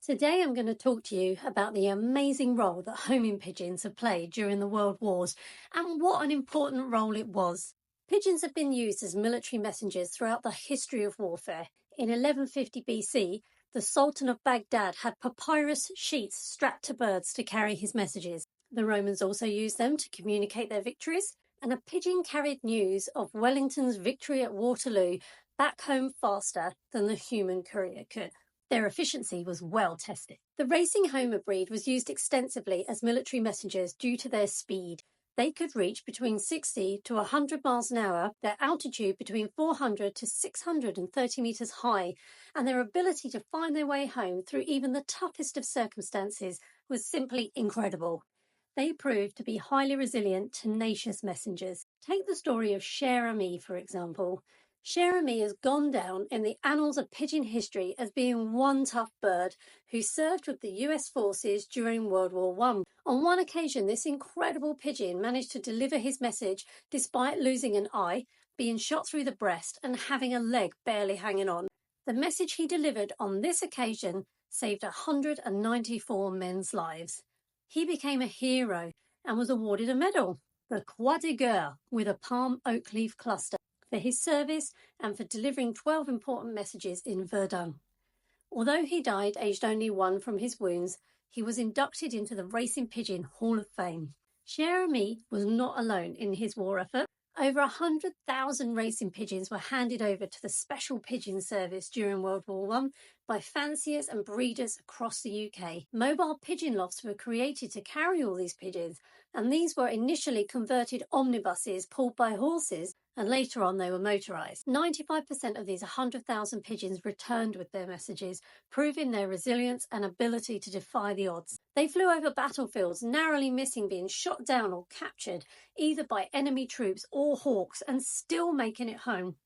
Today I'm going to talk to you about the amazing role that homing pigeons have played during the World Wars and what an important role it was. Pigeons have been used as military messengers throughout the history of warfare. In 1150 BC, the Sultan of Baghdad had papyrus sheets strapped to birds to carry his messages. The Romans also used them to communicate their victories, and a pigeon carried news of Wellington's victory at Waterloo back home faster than the human courier could. Their efficiency was well tested. The racing homer breed was used extensively as military messengers due to their speed. They could reach between 60 to 100 miles an hour, their altitude between 400 to 630 meters high, and their ability to find their way home through even the toughest of circumstances was simply incredible. They proved to be highly resilient, tenacious messengers. Take the story of Cher Ami, for example. Cher Ami has gone down in the annals of pigeon history as being one tough bird who served with the US forces during World War I. On one occasion, this incredible pigeon managed to deliver his message despite losing an eye, being shot through the breast, and having a leg barely hanging on. The message he delivered on this occasion saved 194 men's lives. He became a hero and was awarded a medal, the Croix de Guerre, with a palm oak leaf cluster, for his service and for delivering 12 important messages in Verdun. Although he died aged only 1 from his wounds, he was inducted into the Racing Pigeon Hall of Fame. Cher Ami was not alone in his war effort. Over 100,000 racing pigeons were handed over to the Special Pigeon Service during World War I by fanciers and breeders across the UK. Mobile pigeon lofts were created to carry all these pigeons, and these were initially converted omnibuses pulled by horses, and later on they were motorised. 95% of these 100,000 pigeons returned with their messages, proving their resilience and ability to defy the odds. They flew over battlefields, narrowly missing being shot down or captured, either by enemy troops or hawks, and still making it home.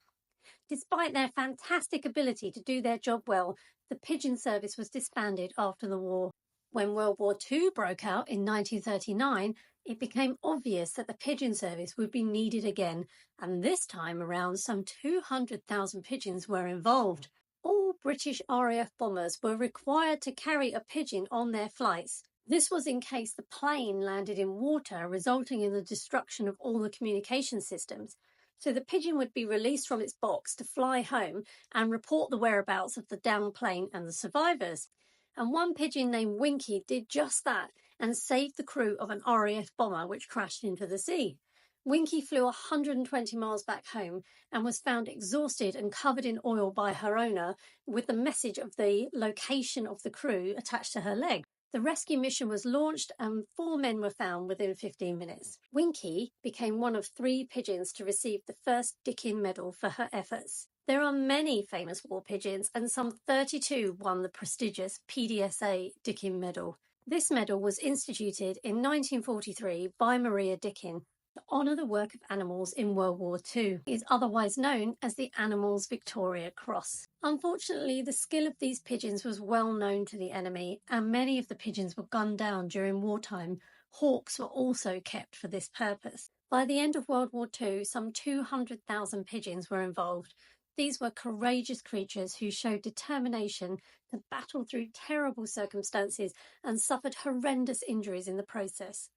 Despite their fantastic ability to do their job well, the pigeon service was disbanded after the war. When World War II broke out in 1939, it became obvious that the pigeon service would be needed again, and this time around some 200,000 pigeons were involved. All British RAF bombers were required to carry a pigeon on their flights. This was in case the plane landed in water, resulting in the destruction of all the communication systems. So the pigeon would be released from its box to fly home and report the whereabouts of the downed plane and the survivors. And one pigeon named Winky did just that and saved the crew of an RAF bomber which crashed into the sea. Winky flew 120 miles back home and was found exhausted and covered in oil by her owner, with the message of the location of the crew attached to her leg. The rescue mission was launched and 4 men were found within 15 minutes. Winky became one of 3 pigeons to receive the first Dickin Medal for her efforts. There are many famous war pigeons, and some 32 won the prestigious PDSA Dickin Medal. This medal was instituted in 1943 by Maria Dickin to honour the work of animals in World War II. It is otherwise known as the Animals Victoria Cross. Unfortunately, the skill of these pigeons was well known to the enemy, and many of the pigeons were gunned down during wartime. Hawks were also kept for this purpose. By the end of World War II, some 200,000 pigeons were involved. These were courageous creatures who showed determination to battle through terrible circumstances and suffered horrendous injuries in the process.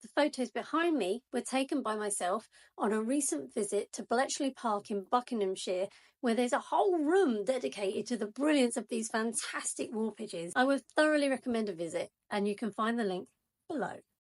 The photos behind me were taken by myself on a recent visit to Bletchley Park in Buckinghamshire, where there's a whole room dedicated to the brilliance of these fantastic war pigeons. I would thoroughly recommend a visit, and you can find the link below.